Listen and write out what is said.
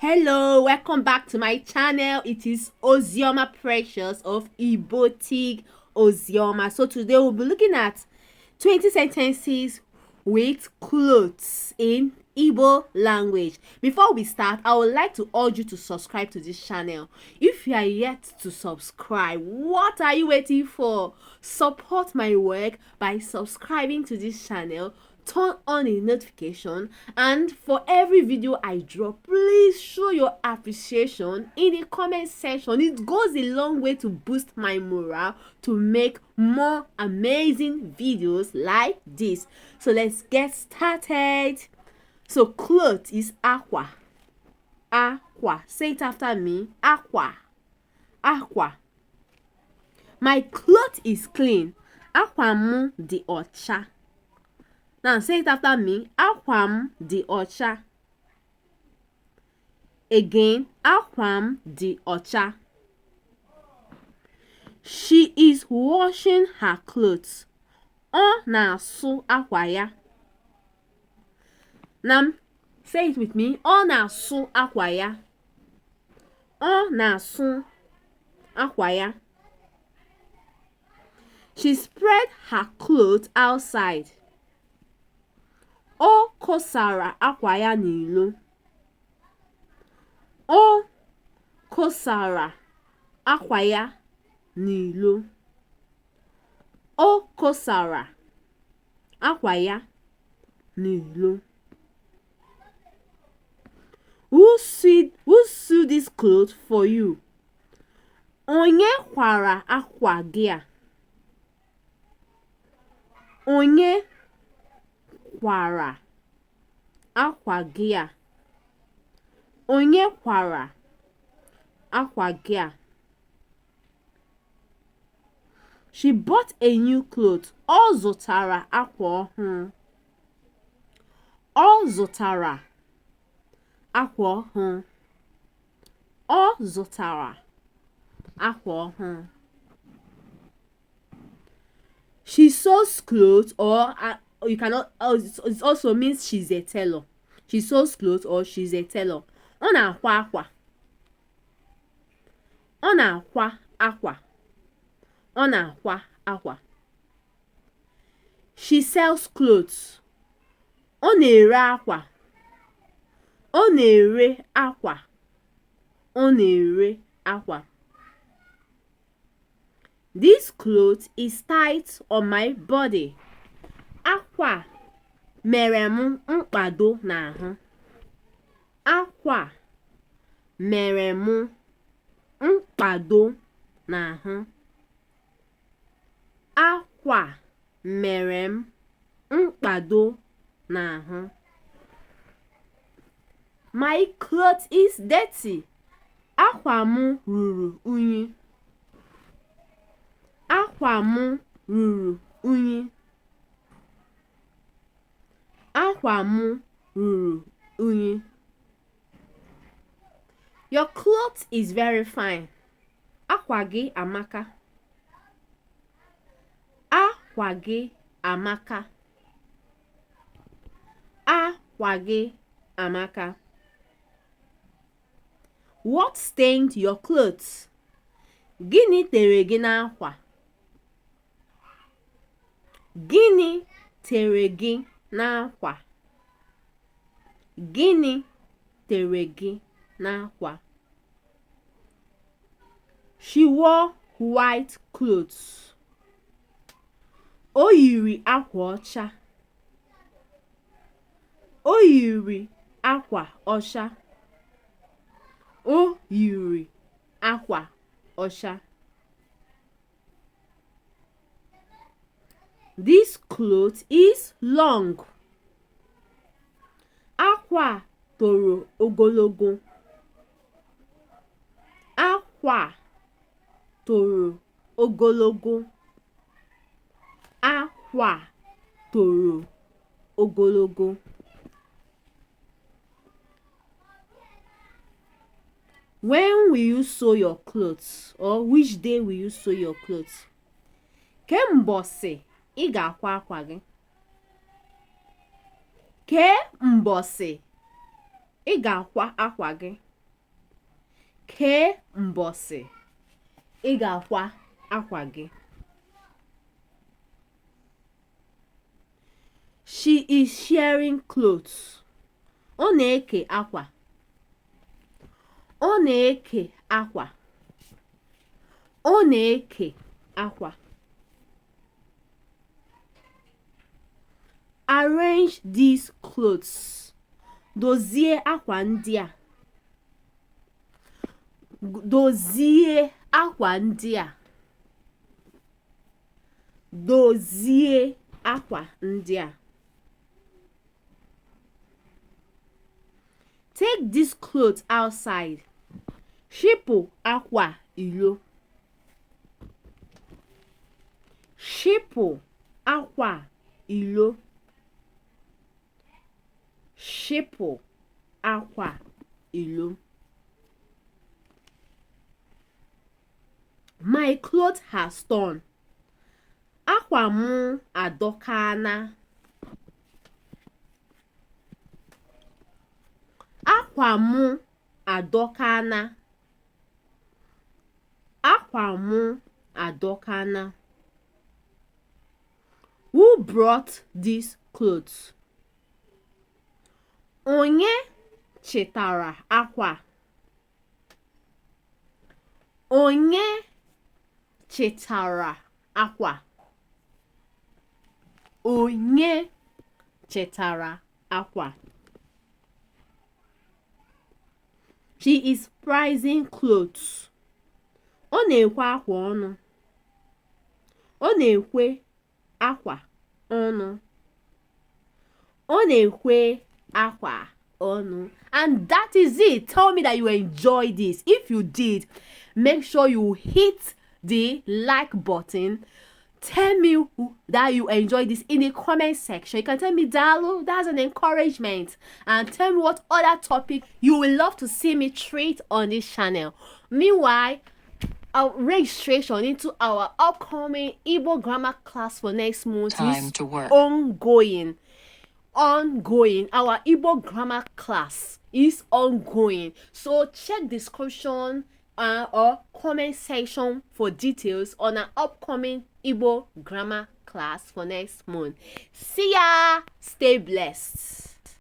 Hello, welcome back to my channel. It is Ozioma Precious of Igbo Ozioma. So today we'll be looking at 20 sentences with clothes in Igbo language. Before we start, I would like to urge you to subscribe to this channel. If you are yet to subscribe, what are you waiting for? Support my work by subscribing to this channel. Turn on a notification, and for every video I drop, please show your appreciation in the comment section. It goes a long way to boost my morale to make more amazing videos like this. So let's get started. So cloth is aqua. Aqua. Say it after me. Aqua. Aqua. My cloth is clean. Aqua mu di ocha. Now say it after me. Akwam di ocha. Again, akwam di ocha. She is washing her clothes. Ọ na-asụ akwa ya. Now say it with me. Ọ na-asụ akwa ya. Ọ na-asụ akwa ya. She spread her clothes outside. Ọ kosara akwa ya n'ilo. Ọ kosara akwa ya n'ilo. Ọ kosara akwa ya n'ilo. Who sewed this clothes for you? Onye kwara akwa gị a? Onye kwara akwa gị a? Onye kwara akwa gị a? She bought a new cloth. Ọ zụtara akwa ọhụrụ. Ọ zụtara akwa ọhụrụ. Ọ zụtara akwa ọhụrụ. She sews clothes, or you cannot. It also means she's a tailor. She sews clothes or she's a tailor. Ọ na-akwa akwa. Ọ na-akwa akwa. Ọ na-akwa akwa. She sells clothes. Ọ na-ere akwa. Ọ na-ere akwa. Ọ na-ere akwa. This cloth is tight on my body. Akwa mere m mkpado n'ahụ. Akwa mere m mkpado n'ahụ. Akwa mere m mkpado n'ahụ. My cloth is dirty. Akwa m ruru unyi. Akwa m ruru unyi. Akwa m ruru unyi. Your cloth is very fine. Akwa gị amaka. Akwa gị amaka. Akwa gị amaka. What stained your clothes? Gịnị tere gị n'akwa? Gịnị tere gị n'akwa? Gịnị tere gị n'akwa? She wore white clothes. O yiri akwa ọcha. O yiri akwa ọcha. O yiri akwa ọcha. This cloth is long. Akwa toro ogologo. Akwa toro ogologo. Akwa toro ogologo. When will you sew your clothes? Or which day will you sew your clothes? Kemgbosi ị ga-akwa akwa gị. Kemgbosi ị ga-akwa akwa gị. Kee mbosi ị ga-akwa akwa gị. She is sharing clothes. Ọ na-eke akwa. Ọ na-eke akwa. Ọ na-eke akwa. Arrange these clothes. Dozie akwa ndị a. Dozie akwa ndị a. Dozie akwa ndị a. Take this clothes outside. Shipụ akwa ilo. Shipụ akwa ilo. Shipụ akwa ilo. My clothes has torn. Akwa m adọkana. Akwa m adọkana. Akwa m adọkana. Who brought these clothes? Onye chetara akwa? Onye chetara akwa? Onye chetara akwa? She is pricing clothes. Ọ na-ekwe akwa ọnụ. Ọ na-ekwe akwa ọnụ. Ọ na-ekwe akwa ọnụ. And that is it. Tell me that you enjoyed this. If you did, make sure you hit the like button. Tell me that you enjoyed this in the comment section. You can tell me down below. That's an encouragement. And tell me what other topic you would love to see me treat on this channel. Meanwhile, our registration into our upcoming Igbo grammar class for next month is ongoing. Our Igbo grammar class is ongoing. So check description or comment section for details on our upcoming Igbo grammar class for next month. See ya. Stay blessed.